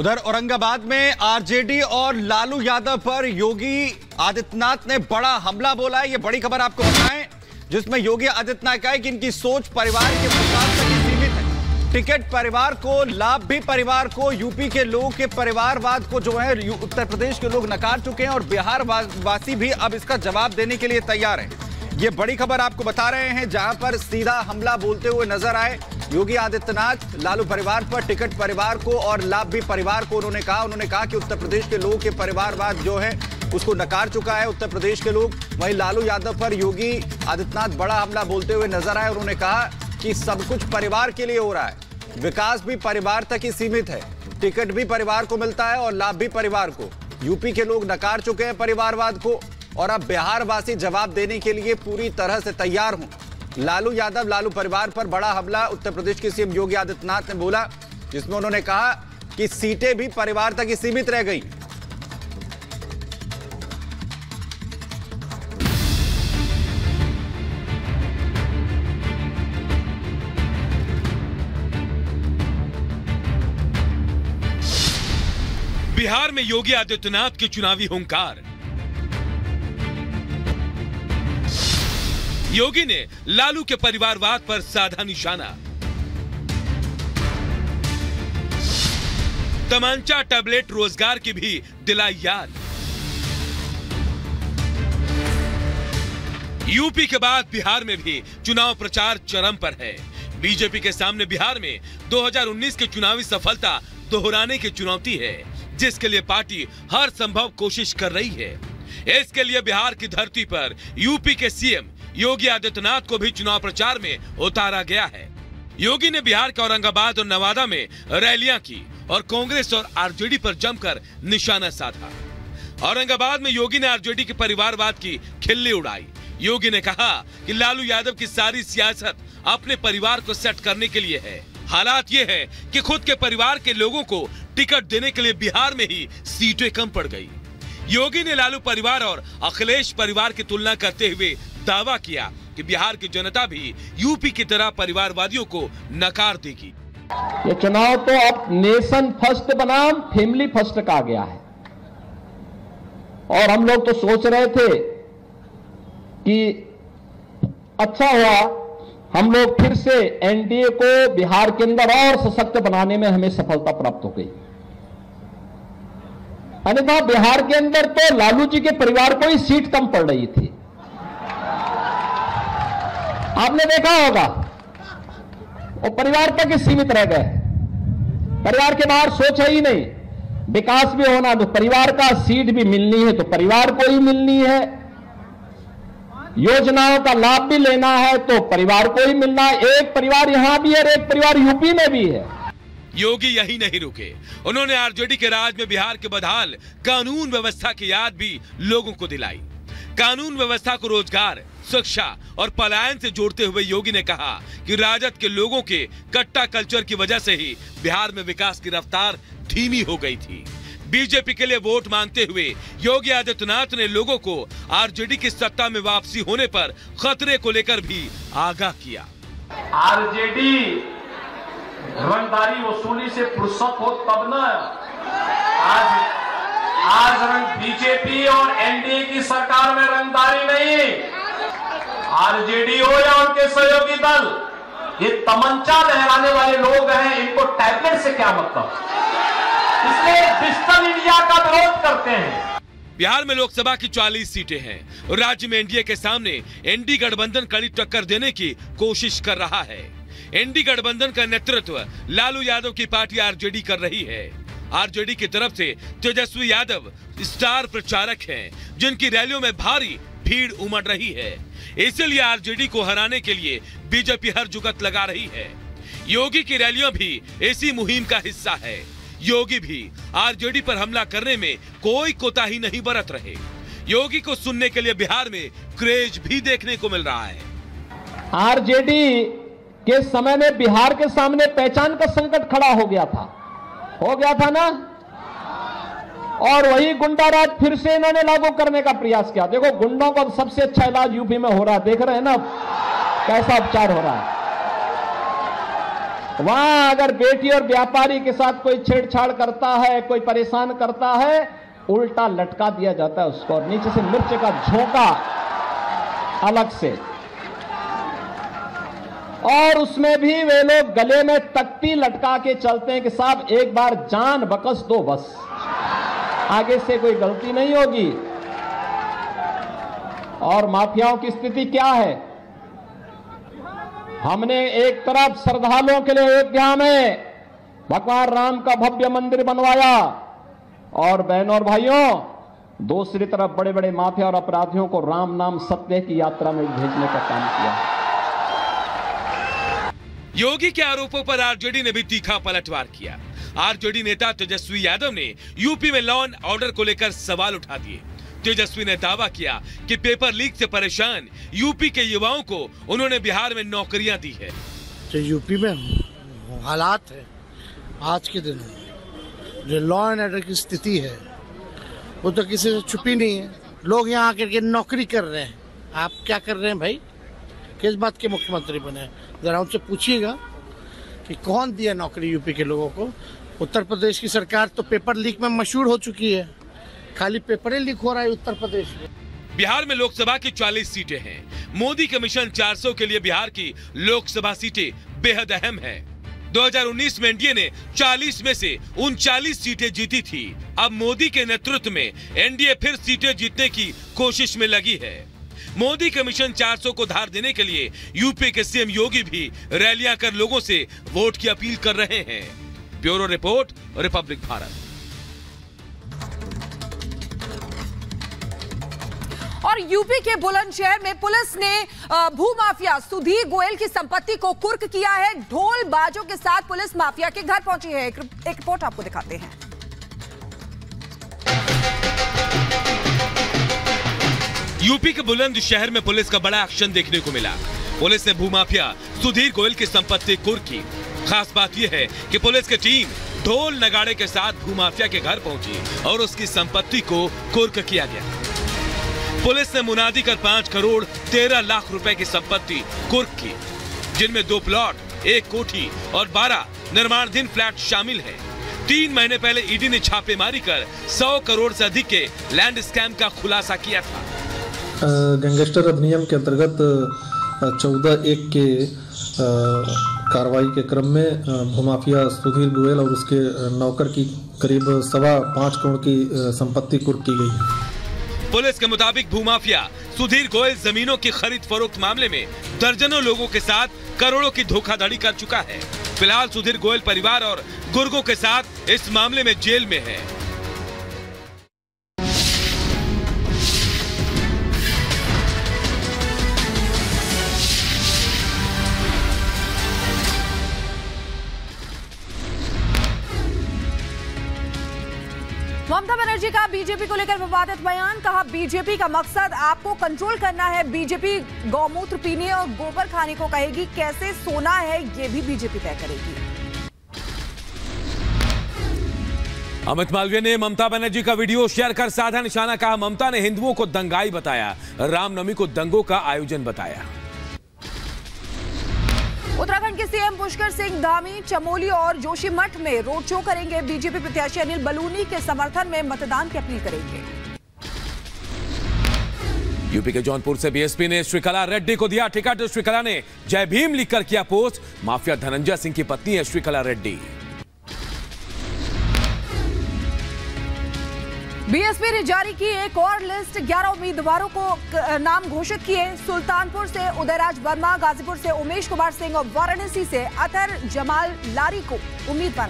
उधर औरंगाबाद में आरजेडी और लालू यादव पर योगी आदित्यनाथ ने बड़ा हमला बोला है। ये बड़ी खबर आपको बताएं, जिसमें योगी आदित्यनाथ कहा है कि इनकी सोच परिवार के विकास तक ही सीमित है। टिकट परिवार को, लाभ भी परिवार को। यूपी के लोगों के परिवारवाद को जो है उत्तर प्रदेश के लोग नकार चुके हैं और बिहार वासी भी अब इसका जवाब देने के लिए तैयार हैं। ये बड़ी खबर आपको बता रहे हैं, जहां पर सीधा हमला बोलते हुए नजर आए योगी आदित्यनाथ लालू परिवार पर। टिकट परिवार को और लाभ भी परिवार को उन्होंने कहा कि उत्तर प्रदेश के लोगों के परिवारवाद जो है उसको नकार चुका है उत्तर प्रदेश के लोग। वहीं लालू यादव पर योगी आदित्यनाथ बड़ा हमला बोलते हुए नजर आए। उन्होंने कहा कि सब कुछ परिवार के लिए हो रहा है, विकास भी परिवार तक ही सीमित है, टिकट भी परिवार को मिलता है और लाभ भी परिवार को। यूपी के लोग नकार चुके हैं परिवारवाद को और अब बिहार वासी जवाब देने के लिए पूरी तरह से तैयार हों। लालू यादव लालू परिवार पर बड़ा हमला उत्तर प्रदेश के सीएम योगी आदित्यनाथ ने बोला, जिसमें उन्होंने कहा कि सीटें भी परिवार तक ही सीमित रह गई। बिहार में योगी आदित्यनाथ की चुनावी हुंकार। योगी ने लालू के परिवारवाद पर साधा निशाना। तमंचा, टैबलेट, रोजगार की भी दिलाई याद। यूपी के बाद बिहार में भी चुनाव प्रचार चरम पर है। बीजेपी के सामने बिहार में 2019 की चुनावी सफलता दोहराने की चुनौती है, जिसके लिए पार्टी हर संभव कोशिश कर रही है। इसके लिए बिहार की धरती पर यूपी के सीएम योगी आदित्यनाथ को भी चुनाव प्रचार में उतारा गया है। योगी ने बिहार के औरंगाबाद और नवादा में रैलियां की और कांग्रेस और आरजेडी पर जमकर निशाना साधा। औरंगाबाद में योगी ने आरजेडी के परिवारवाद की खिल्ली उड़ाई। योगी ने कहा कि लालू यादव की सारी सियासत अपने परिवार को सेट करने के लिए है। हालात ये है कि खुद के परिवार के लोगों को टिकट देने के लिए बिहार में ही सीटें कम पड़ गई। योगी ने लालू परिवार और अखिलेश परिवार की तुलना करते हुए दावा किया कि बिहार की जनता भी यूपी की तरह परिवारवादियों को नकार देगी। ये चुनाव तो अब नेशन फर्स्ट बनाम फैमिली फर्स्ट का आ गया है और हम लोग तो सोच रहे थे कि अच्छा हुआ हम लोग फिर से एनडीए को बिहार के अंदर और सशक्त बनाने में हमें सफलता प्राप्त हो गई। अन्यथा बिहार के अंदर तो लालू जी के परिवार को ही सीट कम पड़ रही थी। आपने देखा होगा वो परिवार तक ही सीमित रह गए, परिवार के बाहर सोचा ही नहीं। विकास भी होना तो परिवार का, सीट भी मिलनी है तो परिवार को ही मिलनी है, योजनाओं का लाभ भी लेना है तो परिवार को ही मिलना है। एक परिवार यहां भी है और एक परिवार यूपी में भी है। योगी यही नहीं रुके, उन्होंने आरजेडी के राज में बिहार के बदहाल कानून व्यवस्था की याद भी लोगों को दिलाई। कानून व्यवस्था को रोजगार, शिक्षा और पलायन से जोड़ते हुए योगी ने कहा कि राजद के लोगों के कट्टा कल्चर की वजह से ही बिहार में विकास की रफ्तार धीमी हो गई थी। बीजेपी के लिए वोट मांगते हुए योगी आदित्यनाथ ने लोगों को आरजेडी की सत्ता में वापसी होने पर खतरे को लेकर भी आगाह किया। आरजेडी रंगदारी वसूली से फुर्सत हो तब न, आज बीजेपी और एनडीए की सरकार में रंगदारी नहीं। आरजेडी हो या उनके सहयोगी दल, ये तमंचा लहराने वाले लोग हैं, इनको टैबलेट से क्या मतलब, इसलिए डिजिटल इंडिया का विरोध करते हैं। बिहार में लोकसभा की 40 सीटें हैं और राज्य में एनडीए के सामने एनडी गठबंधन कड़ी टक्कर देने की कोशिश कर रहा है। एनडी गठबंधन का नेतृत्व लालू यादव की पार्टी आरजेडी कर रही है। आरजेडी की तरफ से तेजस्वी यादव स्टार प्रचारक हैं, जिनकी रैलियों में भारी भीड़ उमड़ रही है। इसलिए आरजेडी को हराने के लिए बीजेपी हर जुगत लगा रही है। योगी की रैलियां भी इसी मुहिम का हिस्सा है। योगी भी आरजेडी पर हमला करने में कोई कोताही नहीं बरत रहे। योगी को सुनने के लिए बिहार में क्रेज भी देखने को मिल रहा है। आरजेडी के समय में बिहार के सामने पहचान का संकट खड़ा हो गया था ना, और वही गुंडा राज फिर से इन्होंने लागू करने का प्रयास किया। देखो गुंडों का सबसे अच्छा इलाज यूपी में हो रहा है, देख रहे हैं ना कैसा उपचार हो रहा है। वहां अगर बेटी और व्यापारी के साथ कोई छेड़छाड़ करता है, कोई परेशान करता है, उल्टा लटका दिया जाता है उसको और नीचे से मिर्च का झोंका अलग से। और उसमें भी वे लोग गले में तख्ती लटका के चलते हैं कि साहब एक बार जान बकस दो, बस आगे से कोई गलती नहीं होगी। और माफियाओं की स्थिति क्या है? हमने एक तरफ श्रद्धालुओं के लिए अयोध्या में भगवान राम का भव्य मंदिर बनवाया और बहनों और भाइयों, दूसरी तरफ बड़े बड़े माफिया और अपराधियों को राम नाम सत्य की यात्रा में भेजने का काम किया। योगी के आरोपों पर आरजेडी ने भी तीखा पलटवार किया। आरजेडी नेता तेजस्वी यादव ने यूपी में लॉ एंड ऑर्डर को लेकर सवाल उठा दिए। तेजस्वी ने दावा किया कि पेपर लीक से परेशान यूपी के युवाओं को उन्होंने बिहार में नौकरियां दी है। जो यूपी में हालात है आज के दिन में, जो लॉ एंड ऑर्डर की स्थिति है, वो तो किसी से छुपी नहीं है। लोग यहाँ आकर के नौकरी कर रहे हैं। आप क्या कर रहे हैं भाई? किस बात के मुख्यमंत्री बने? जरा उनसे पूछिएगा कि कौन दिया नौकरी यूपी के लोगों को। उत्तर प्रदेश की सरकार तो पेपर लीक में मशहूर हो चुकी है। खाली पेपर लीक हो रहा है उत्तर प्रदेश में। बिहार में लोकसभा की 40 सीटें हैं। मोदी के मिशन 400 के लिए बिहार की लोकसभा सीटें बेहद अहम है। 2019 में एनडीए ने 40 में से 39 सीटें जीती थी। अब मोदी के नेतृत्व में एनडीए फिर सीटें जीतने की कोशिश में लगी है। मोदी के मिशन 400 को धार देने के लिए यूपी के सीएम योगी भी रैलियां कर लोगों से वोट की अपील कर रहे हैं। Bureau report, Republic Bharat. और यूपी के बुलंदशहर में पुलिस ने भूमाफिया सुधीर गोयल की संपत्ति को कुर्क किया है। ढोल बाजों के साथ पुलिस माफिया के घर पहुंची है। एक रिपोर्ट आपको दिखाते हैं। यूपी के बुलंदशहर में पुलिस का बड़ा एक्शन देखने को मिला। पुलिस ने भूमाफिया सुधीर गोयल की संपत्ति कुर्क की। खास बात यह है कि पुलिस की टीम ढोल नगाड़े के साथ भूमाफिया के घर पहुंची और उसकी संपत्ति को कुर्क किया गया। पुलिस ने मुनादी कर 5 करोड़ 13 लाख रुपए की संपत्ति कुर्क की, जिनमें 2 प्लॉट, 1 कोठी और 12 निर्माणाधीन फ्लैट शामिल हैं। 3 महीने पहले ईडी ने छापेमारी कर 100 करोड़ से अधिक के लैंड स्कैम का खुलासा किया था। गैंगस्टर अधिनियम के अंतर्गत 14(1) के कार्रवाई के क्रम में भूमाफिया सुधीर गोयल और उसके नौकर की करीब 5.25 करोड़ की संपत्ति कुर्क की गई। पुलिस के मुताबिक भूमाफिया सुधीर गोयल जमीनों की खरीद फरोख्त मामले में दर्जनों लोगों के साथ करोड़ों की धोखाधड़ी कर चुका है। फिलहाल सुधीर गोयल परिवार और गुर्गों के साथ इस मामले में जेल में है। ममता बनर्जी का बीजेपी को लेकर विवादित बयान। कहा बीजेपी का मकसद आपको कंट्रोल करना है। बीजेपी गौमूत्र पीने और गोबर खाने को कहेगी, कैसे सोना है ये भी बीजेपी तय करेगी। अमित मालवीय ने ममता बनर्जी का वीडियो शेयर कर साधा निशाना। कहा ममता ने हिंदुओं को दंगाई बताया, रामनवमी को दंगों का आयोजन बताया। उत्तराखंड के सीएम पुष्कर सिंह धामी चमोली और जोशीमठ में रोड शो करेंगे। बीजेपी प्रत्याशी अनिल बलूनी के समर्थन में मतदान की अपील करेंगे। यूपी के जौनपुर से बीएसपी ने श्रीकला रेड्डी को दिया टिकट। श्रीकला ने जय भीम लिखकर किया पोस्ट। माफिया धनंजय सिंह की पत्नी है श्रीकला रेड्डी। बीएसपी ने जारी की एक और लिस्ट। 11 उम्मीदवारों को नाम घोषित किए। सुल्तानपुर से उदयराज वर्मा, गाजीपुर से उमेश कुमार सिंह और वाराणसी से अतर जमाल लारी को उम्मीदवार